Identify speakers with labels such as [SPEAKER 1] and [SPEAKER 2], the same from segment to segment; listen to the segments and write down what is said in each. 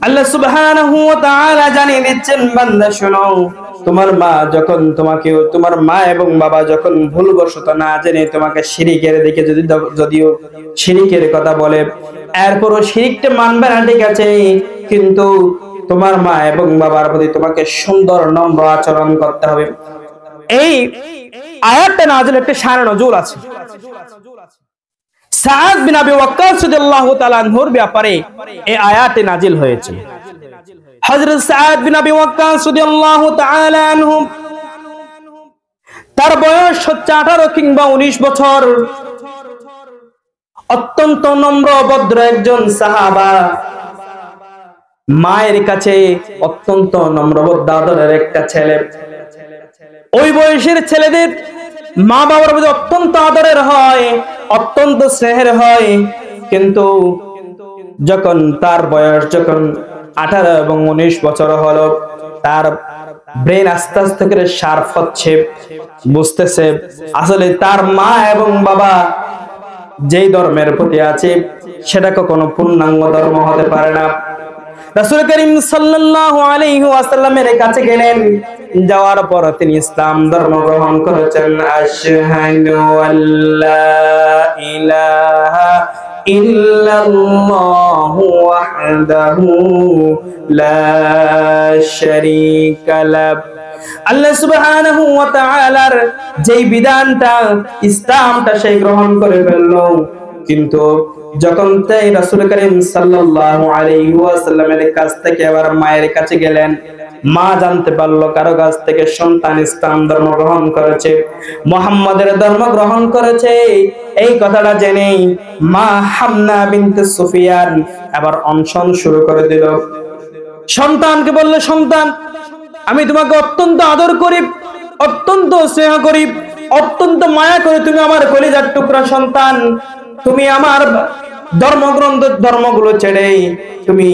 [SPEAKER 1] আল্লাহ সুবহানাহু ওয়া তাআলা জানিয়ে দিচ্ছেন, বান্দা শোনো, তোমার মা যখন তোমার মা এবং বাবা যখন ভুলবশত না জেনে তোমাকে শিরকের দিকে যদিও শিরকের কথা বলে, এরপরও শিরকটা মানবে না, ঠিক আছে, কিন্তু তোমার মা এবং বাবার প্রতি তোমাকে সুন্দর নম্র আচরণ করতে হবে। এই আয়াতটা নাযিল একটা শানে নজুল আছে। সাদ বিন আবি ওয়াক্কাস রাদিয়াল্লাহু তাআলা আনহুর ব্যাপারে এই আয়াতে নাযিল হয়েছে। হযরত সাদ বিন আবি ওয়াক্কাস রাদিয়াল্লাহু তাআলা আনহু, তার বয়স হচ্ছে 18 কিংবা 19 বছর। অত্যন্ত নম্র ভদ্র একজন সাহাবা, মায়ের কাছে অত্যন্ত নম্র ভদ্র আদরের একটা ছেলে। ওই বয়সের ছেলেদের মা বাবার প্রতি অত্যন্ত আদরের হয়, অত্যন্ত স্নেহের হয়, কিন্তু যখন তার বয়স 18 এবং 19 বছর হলো, তার ব্রেন আস্তে আস্তে করে শার্প হচ্ছে, বুঝতেছে আসলে তার মা এবং বাবা যেই ধর্মের প্রতি আছে সেটা কখনো পূর্ণাঙ্গ ধর্ম হতে পারে না। রাসূল করিম সাল্লাল্লাহু আলাইহি ওয়াসাল্লামের কাছে গেলেন, যাওয়ার পর তিনি ইসলাম ধর্ম গ্রহণ করেছেন। আশহাদু আল্লা ইলাহা ইল্লাল্লাহু ওয়াহদাহু লা শারীকা লাহ। আল্লাহ সুবহানাহু ওয়া তাআলার যেই বিধানটা, ইসলামটা সেই গ্রহণ করে ফেলল, কিন্তু যখন তাই রাসূল করিম সাল্লাল্লাহু আলাইহি ওয়াসাল্লামের কাছ থেকে আবার মায়ের কাছে গেলেন, মা জানতে পারলো কারো কাছ থেকে সন্তান ইসলাম ধর্ম গ্রহণ করেছে, মুহাম্মাদের ধর্ম গ্রহণ করেছে। এই কথাটা জেনেই মা হামনা বিনতে সুফিয়ান আবার অনশন শুরু করে দিল। সন্তানকে বলল, সন্তান, আমি তোমাকে অত্যন্ত আদর করি, অত্যন্ত স্নেহ করি, অত্যন্ত মায়া করি, তুমি আমার কলিজার টুকরা সন্তান। তুমি আমার ধর্মগুলো ছেড়ে, তুমি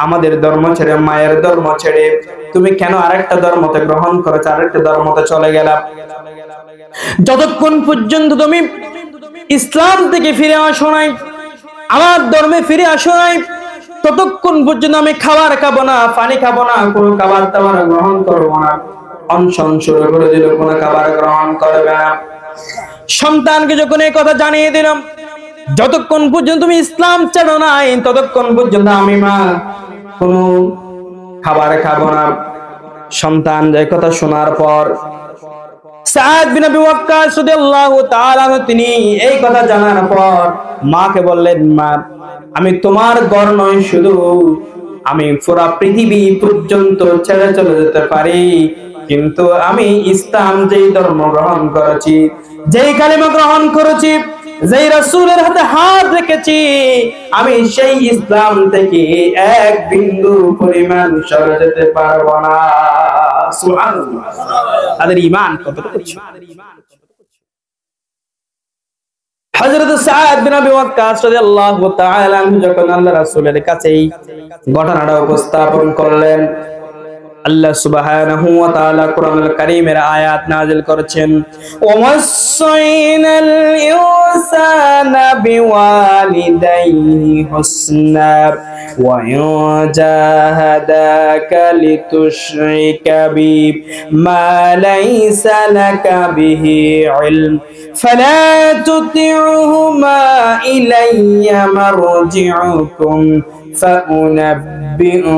[SPEAKER 1] আমাদের ধর্ম ছেড়ে, মায়ের ধর্ম ছেড়ে তুমি কেন আরেকটা ধর্মতে গ্রহণ করেছো, আরেকটা ধর্মতে চলে গেলা? যতক্ষণ পর্যন্ত তুমি ইসলাম থেকে ফিরে আসো নাই, আমার ধর্মে ফিরে আসো নাই, ততক্ষণ পর্যন্ত আমি খাবার খাবো না, পানি খাবো না, কোনো খাবার দাবার গ্রহণ করবো না। অনশন শুরু করে দিল, কোনো খাবার গ্রহণ করবে না। সন্তানকে যখন এই কথা জানিয়ে দিলাম, যতক্ষণ পর্যন্ত তুমি ইসলাম ছাড়ো নাই, ততক্ষণ পর্যন্ত আমি মা কোনো খাবার খাবো না। সন্তান যে কথা শোনার পর সাদ বিন আবি ওয়াক্কাস রাদিয়াল্লাহু তাআলা তিনি এই কথা জানার পর মাকে বললেন, মা, আমি তোমার ঘর নয়, শুধু আমি পুরো পৃথিবী পর্যন্ত ছেড়ে চলে যেতে পারি, কিন্তু আমি ইসলাম যেই ধর্ম গ্রহণ করেছি, যেই কালিমা গ্রহণ করেছি, যেই রাসূলের হাতে হাত রেখেছি, আমি সেই ইসলাম থেকে এক বিন্দু পরিমাণ সরে যেতে পারবো না। সুবহানাল্লাহ, তাদের ঈমান কতটুকু ছিল। হযরত সাদ বিন আবি ওয়াক্কাস রাদিয়াল্লাহু তাআলা আনহু যখন আল্লাহর রাসূলের কাছে এই ঘটনাটা উপস্থাপন করলেন, আল্লাহ সুবহানাহু ওয়া তাআলা কোরআনুল কারীমের আয়াত নাযিল করেছেন, ওয়াসাইনাল ইনসানা বিওয়ালিদাইহি হুসনা ওয়া ইয়াজাহাদাকা লিতুশরিকা বি মা লাইসা লাকা বিহি ইলম ফালা তুতিউহুমা ইলাইয়া মারজিউকুম فأنبئكم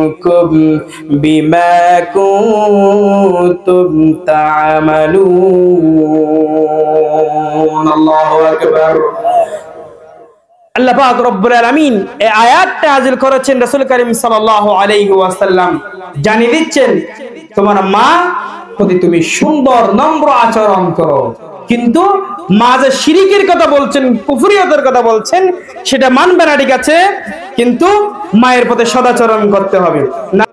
[SPEAKER 1] بما كنتم تعملون الله أكبر। আল্লাহ পাক রব্বুল আলামিন এই আয়াতটা নাযিল করেছেন, রাসূল করিম সাল্লাল্লাহু আলাইহি ওয়াসাল্লাম জানিয়ে দিচ্ছেন, তোমার মা প্রতি তুমি সুন্দর নম্র আচরণ করো, কিন্তু মা যে শিরকের কথা বলছেন, কুফরিয়তের কথা বলছেন, সেটা মানবে না, ঠিক আছে, কিন্তু মায়ের প্রতি সদাচরণ করতে হবে না।